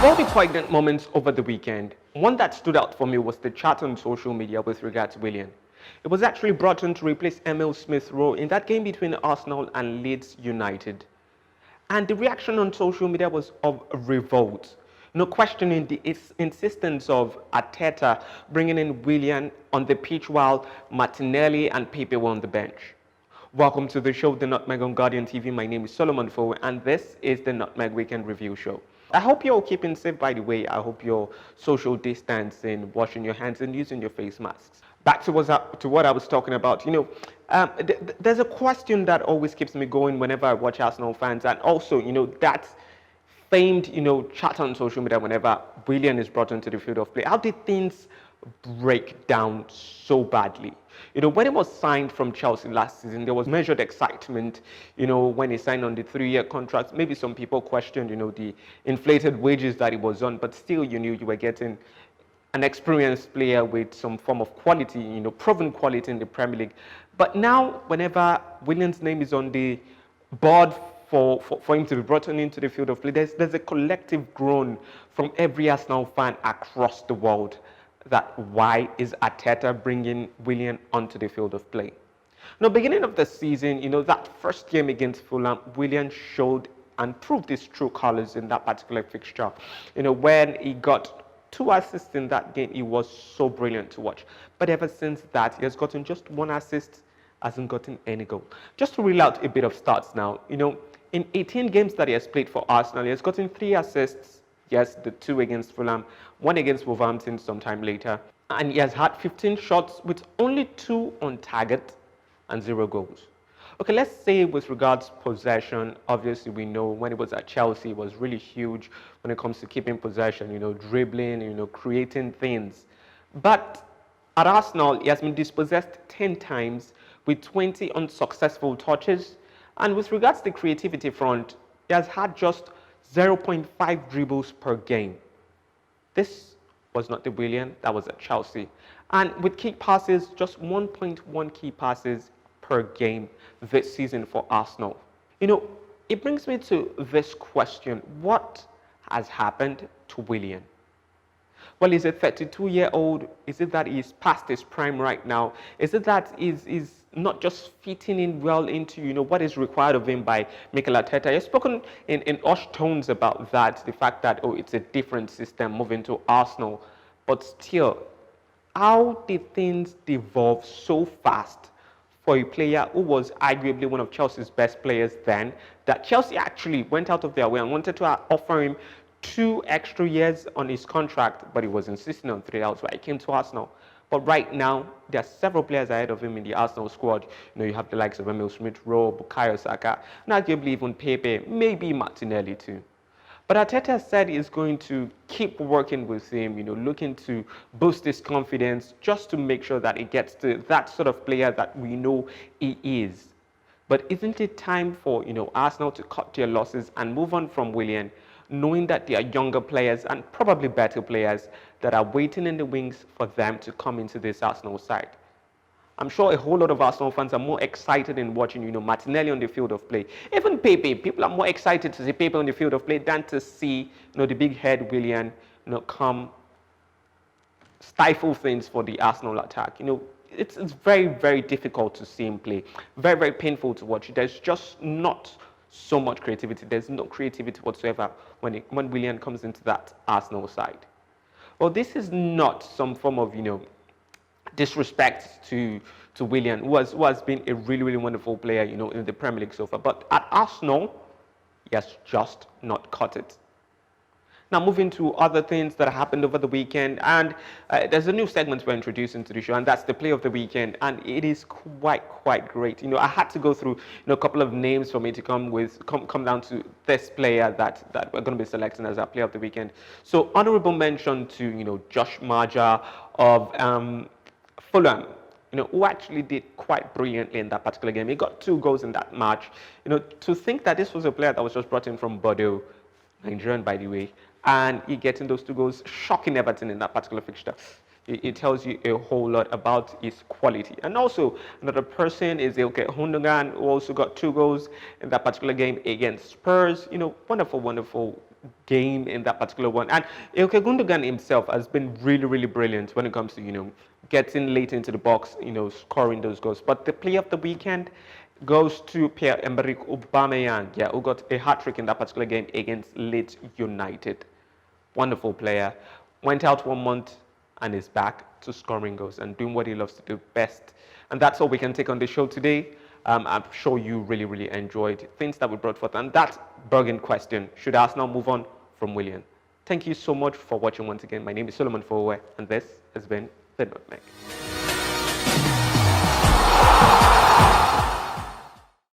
Of all the poignant moments over the weekend, one that stood out for me was the chat on social media with regard to Willian. It was actually brought in to replace Emil Smith-Rowe in that game between Arsenal and Leeds United. And the reaction on social media was of revolt. No questioning the insistence of Arteta bringing in Willian on the pitch while Martinelli and Pepe were on the bench. Welcome to the show, The Nutmeg on Guardian TV. My name is Solomon Fowowe, and this is the Nutmeg Weekend Review Show. I hope you're all keeping safe, by the way. I hope you're social distancing, washing your hands, and using your face masks. Back to what I was talking about. There's a question that always keeps me going whenever I watch Arsenal fans, and also, that famed, chat on social media whenever Willian is brought into the field of play. How did things break down so badly? When he was signed from Chelsea last season, there was measured excitement, when he signed on the 3-year contract. Maybe some people questioned, the inflated wages that he was on, but still you knew you were getting an experienced player with some form of quality, proven quality in the Premier League. But now, whenever Willian's name is on the board for him to be brought into the field of play, there's a collective groan from every Arsenal fan across the world that why is Arteta bringing Willian onto the field of play? Now, beginning of the season, that first game against Fulham, Willian showed and proved his true colors in that particular fixture. When he got 2 assists in that game, he was so brilliant to watch. But ever since that, he has gotten just 1 assist, hasn't gotten any goal. Just to reel out a bit of stats now, in 18 games that he has played for Arsenal, he has gotten 3 assists. Yes, the 2 against Fulham, 1 against Southampton sometime later. And he has had 15 shots with only 2 on target and 0 goals. Okay, let's say with regards possession, obviously we know when he was at Chelsea, it was really huge when it comes to keeping possession, dribbling, creating things. But at Arsenal, he has been dispossessed 10 times with 20 unsuccessful touches. And with regards to the creativity front, he has had just 0.5 dribbles per game. This was not the Willian that was at Chelsea. And with key passes, just 1.1 key passes per game this season for Arsenal. It brings me to this question. What has happened to Willian? Well, he's a 32-year-old. Is it that he's past his prime right now? Is it that he's not just fitting in well into, what is required of him by Mikel Arteta? He's spoken in hushed tones about that, the fact that, it's a different system moving to Arsenal. But still, how did things devolve so fast for a player who was arguably one of Chelsea's best players then, that Chelsea actually went out of their way and wanted to offer him 2 extra years on his contract, but he was insisting on 3. That's why he came to Arsenal. But right now, there are several players ahead of him in the Arsenal squad. You have the likes of Emil Smith-Rowe, Bukayo Saka, and arguably even Pepe, maybe Martinelli too. But Arteta said he's going to keep working with him, looking to boost his confidence just to make sure that he gets to that sort of player that we know he is. But isn't it time for, Arsenal to cut their losses and move on from Willian, knowing that there are younger players and probably better players that are waiting in the wings for them to come into this Arsenal side? I'm sure a whole lot of Arsenal fans are more excited in watching, Martinelli on the field of play. Even Pepe, people are more excited to see Pepe on the field of play than to see, the big head Willian, come stifle things for the Arsenal attack. It's very, very difficult to see him play. Very, very painful to watch. There's just not so much creativity. There's no creativity whatsoever when Willian comes into that Arsenal side. Well, this is not some form of, disrespect to Willian, who has been a really, really wonderful player, in the Premier League so far. But at Arsenal, he has just not cut it. Now, moving to other things that happened over the weekend, and there's a new segment we're introducing to the show, and that's the play of the weekend, and it is quite great. I had to go through a couple of names for me to come down to this player that we're going to be selecting as our play of the weekend. So, honorable mention to Josh Maja of Fulham. Who actually did quite brilliantly in that particular game. He got 2 goals in that match. To think that this was a player that was just brought in from Bordeaux, Nigerian by the way, and he getting those 2 goals, shocking Everton in that particular fixture. It tells you a whole lot about his quality. And also, another person is Ilkay Gundogan, who also got 2 goals in that particular game against Spurs. Wonderful game in that particular one. And Ilkay Gundogan himself has been really, really brilliant when it comes to, getting late into the box, scoring those goals. But the player of the weekend goes to Pierre-Emerick Aubameyang, who got a hat-trick in that particular game against Leeds United. Wonderful player. Went out 1 month and is back to scoring goals and doing what he loves to do best. And that's all we can take on the show today. I'm sure you really, really enjoyed things that we brought forth. And that burning question, should Arsenal move on from Willian? Thank you so much for watching once again. My name is Solomon Fowowe, and this has been the Nutmeg.